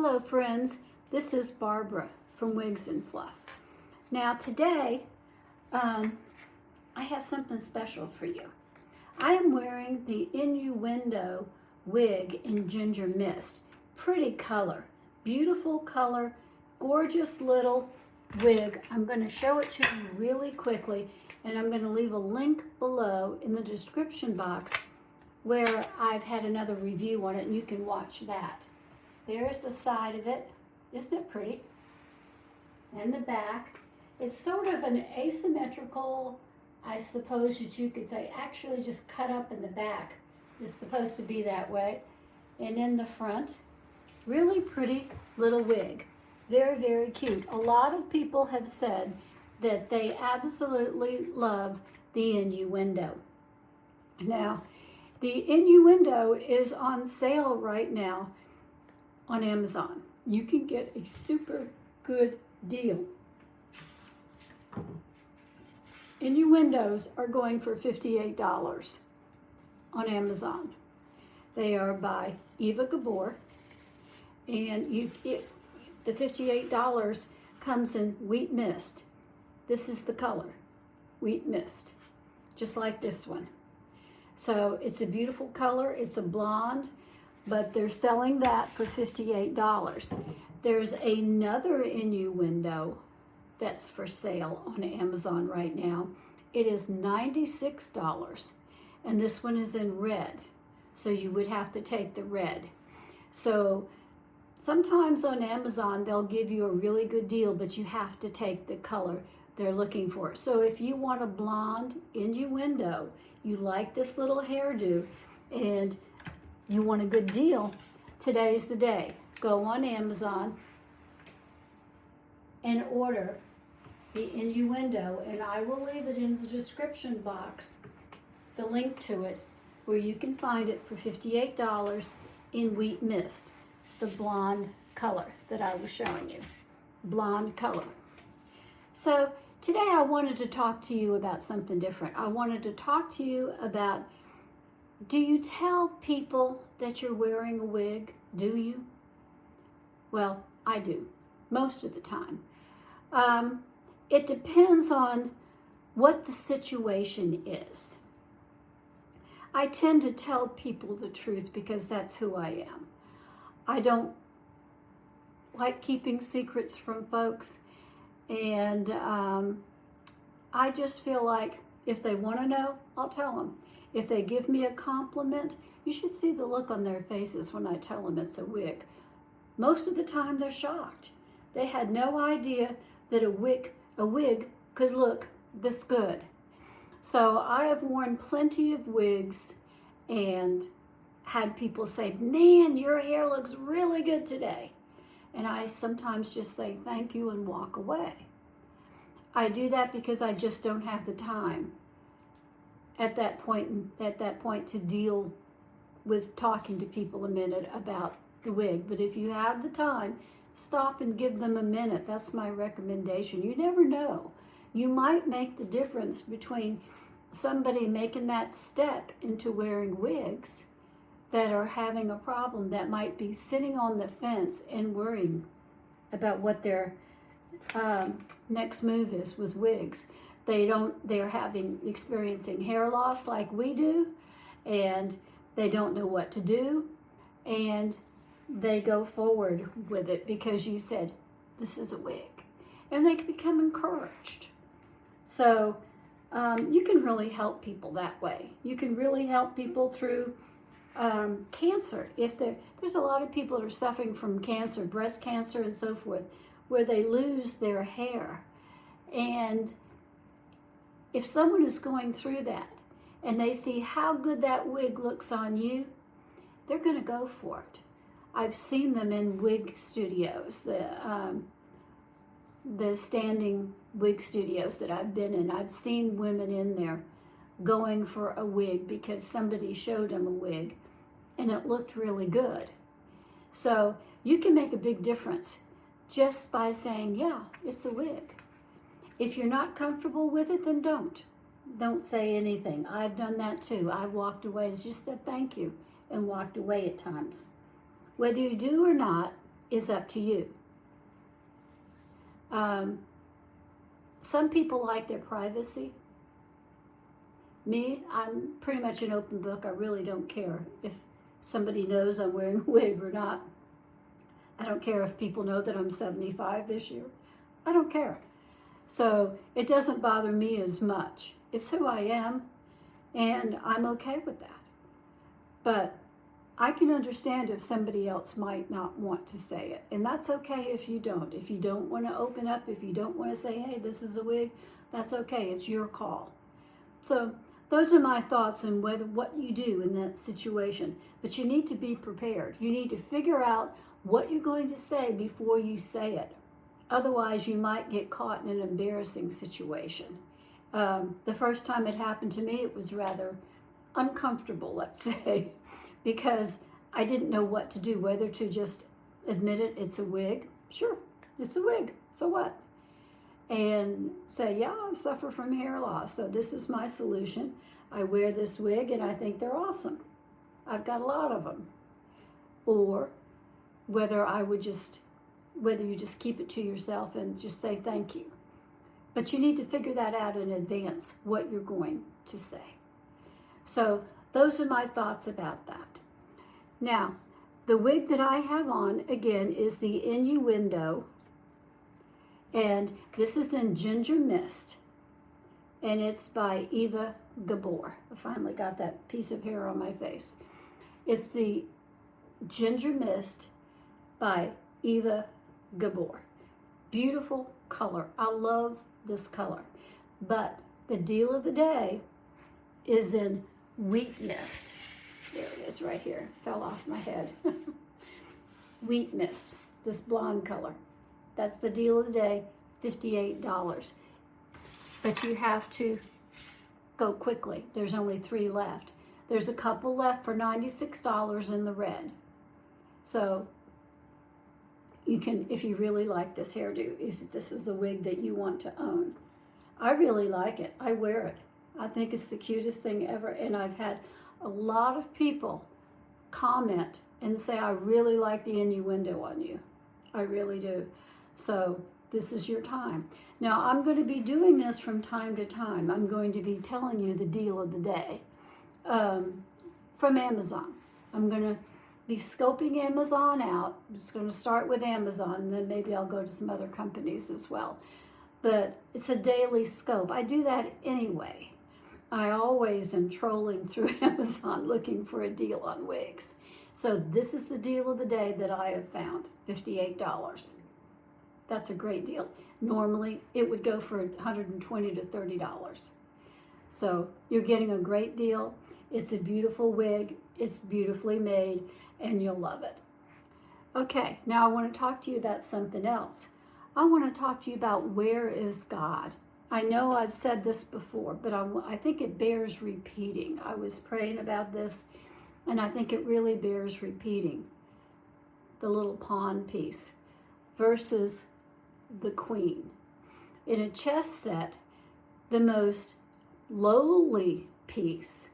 Hello friends, this is Barbara from Wigs and Fluff. Now today, I have something special for you. I am wearing the INUENDO wig in Ginger Mist. Pretty color, beautiful color, gorgeous little wig. I'm going to show it to you really quickly, and I'm going to leave a link below in the description box where I've had another review on it, and you can watch that. There's the side of it. Isn't it pretty? And the back. It's sort of an asymmetrical, I suppose that you could say, actually just cut up in the back. It's supposed to be that way. And in the front, really pretty little wig. Very, very cute. A lot of people have said that they absolutely love the INUENDO. Now, the INUENDO is on sale right now on Amazon. You can get a super good deal. INUENDOs are going for $58 on Amazon. They are by Eva Gabor, and the $58 comes in wheat mist. This is the color, wheat mist, just like this one. So it's a beautiful color. It's a blonde, but they're selling that for $58. There's another INUENDO that's for sale on Amazon right now. It is $96, and this one is in red, so you would have to take the red. So sometimes on Amazon they'll give you a really good deal, but you have to take the color they're looking for. So if you want a blonde INUENDO, you like this little hairdo, and you want a good deal, today's the day. Go on Amazon and order the INUENDO, and I will leave it in the description box, the link to it, where you can find it for $58 in wheat mist, the blonde color that I was showing you. Blonde color. So today I wanted to talk to you about something different. I wanted to talk to you about, do you tell people that you're wearing a wig? Do you? Well, I do, most of the time. It depends on what the situation is. I tend to tell people the truth because that's who I am. I don't like keeping secrets from folks, and I just feel like if they want to know, I'll tell them. If they give me a compliment, you should see the look on their faces when I tell them it's a wig. Most of the time they're shocked. They had no idea that a wig could look this good. So I have worn plenty of wigs and had people say, man, your hair looks really good today. And I sometimes just say thank you and walk away. I do that because I just don't have the time at that point to deal with talking to people a minute about the wig. But if you have the time, stop and give them a minute. That's my recommendation. You never know. You might make the difference between somebody making that step into wearing wigs that are having a problem, that might be sitting on the fence and worrying about what their next move is with wigs. They're experiencing hair loss like we do, and they don't know what to do, and they go forward with it because you said, this is a wig, and they can become encouraged. So you can really help people that way. You can really help people through cancer. If there's a lot of people that are suffering from cancer, breast cancer and so forth, where they lose their hair. And if someone is going through that and they see how good that wig looks on you, they're going to go for it. I've seen them in wig studios, the standing wig studios that I've been in. I've seen women in there going for a wig because somebody showed them a wig and it looked really good. So you can make a big difference just by saying, yeah, it's a wig. If you're not comfortable with it, then don't say anything. I've done that too. I've walked away and just said thank you and walked away at times. Whether you do or not, is up to you. Some people like their privacy. Me, I'm pretty much an open book. I really don't care if somebody knows I'm wearing a wig or not. I don't care if people know that I'm 75 this year. I don't care. So it doesn't bother me as much. It's who I am, and I'm okay with that. But I can understand if somebody else might not want to say it. And that's okay if you don't. If you don't want to open up, if you don't want to say, hey, this is a wig, that's okay. It's your call. So those are my thoughts on what you do in that situation. But you need to be prepared. You need to figure out what you're going to say before you say it. Otherwise, you might get caught in an embarrassing situation. The first time it happened to me, it was rather uncomfortable, let's say, because I didn't know what to do, whether to just admit it, it's a wig. Sure, it's a wig, so what? And say, yeah, I suffer from hair loss, so this is my solution. I wear this wig and I think they're awesome. I've got a lot of them. Or whether you just keep it to yourself and just say thank you. But you need to figure that out in advance, what you're going to say. So those are my thoughts about that. Now, the wig that I have on, again, is the Innuendo. And this is in Ginger Mist. And it's by Eva Gabor. I finally got that piece of hair on my face. It's the Ginger Mist by Eva Gabor. Beautiful color. I love this color. But the deal of the day is in Wheat Mist. There it is right here. Fell off my head. Wheat Mist, this blonde color. That's the deal of the day, $58. But you have to go quickly. There's only 3 left. There's a couple left for $96 in the red. So you can, if you really like this hairdo, if this is a wig that you want to own. I really like it. I wear it. I think it's the cutest thing ever. And I've had a lot of people comment and say, I really like the Innuendo on you. I really do. So this is your time. Now, I'm going to be doing this from time to time. I'm going to be telling you the deal of the day from Amazon. I'm going to be scoping Amazon out. I'm just going to start with Amazon, and then maybe I'll go to some other companies as well. But it's a daily scope. I do that anyway. I always am trolling through Amazon looking for a deal on wigs. So this is the deal of the day that I have found, $58. That's a great deal. Normally, it would go for $120 to $30. So you're getting a great deal. It's a beautiful wig. It's beautifully made, and you'll love it. Okay, now I want to talk to you about something else. I want to talk to you about where is God. I know I've said this before, but I think it bears repeating. I was praying about this, and I think it really bears repeating. The little pawn piece versus the queen. In a chess set, the most lowly piece,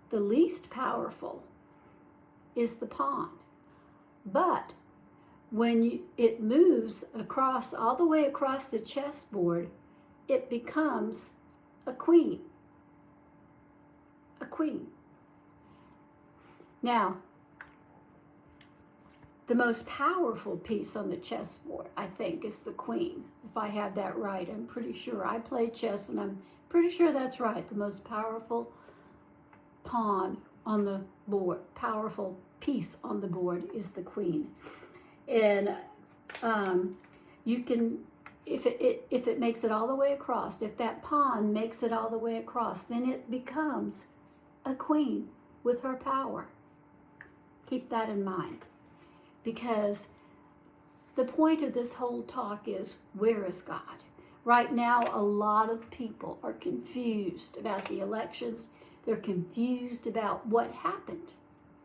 the least powerful, is the pawn. But when it moves across, all the way across the chessboard, it becomes a queen. A queen. Now, the most powerful piece on the chessboard, I think, is the queen. If I have that right, I'm pretty sure. I play chess, and I'm pretty sure that's right. The most powerful pawn on the board, powerful piece on the board is the queen. And you can, if it makes it all the way across, if that pawn makes it all the way across, then it becomes a queen with her power. Keep that in mind. Because the point of this whole talk is, where is God? Right now, a lot of people are confused about the elections. They're confused about what happened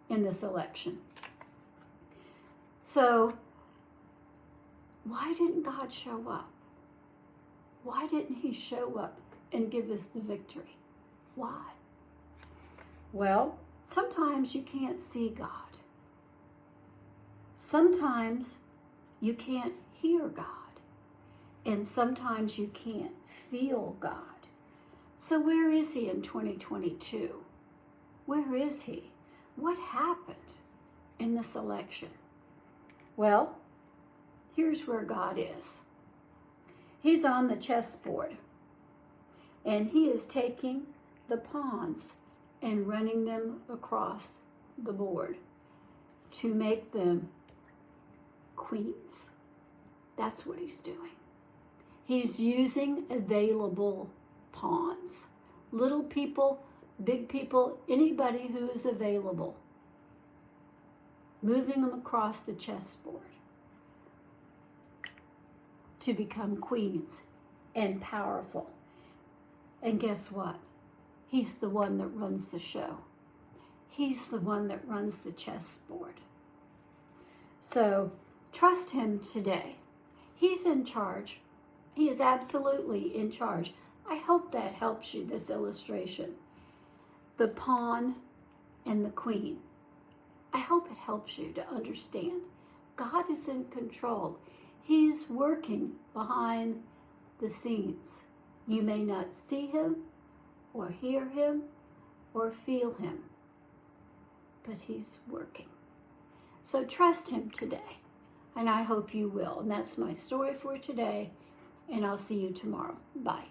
in this election. So, why didn't God show up? Why didn't he show up and give us the victory? Why? Well, sometimes you can't see God. Sometimes you can't hear God. And sometimes you can't feel God. So where is he in 2022? Where is he? What happened in this election? Well, here's where God is. He's on the chessboard, and he is taking the pawns and running them across the board to make them queens. That's what he's doing. He's using available pawns. Little people, big people, anybody who is available. Moving them across the chessboard to become queens and powerful. And guess what? He's the one that runs the show. He's the one that runs the chessboard. So trust him today. He's in charge. He is absolutely in charge. I hope that helps you, this illustration. The pawn and the queen. I hope it helps you to understand. God is in control. He's working behind the scenes. You may not see him or hear him or feel him, but he's working. So trust him today, and I hope you will. And that's my story for today, and I'll see you tomorrow. Bye.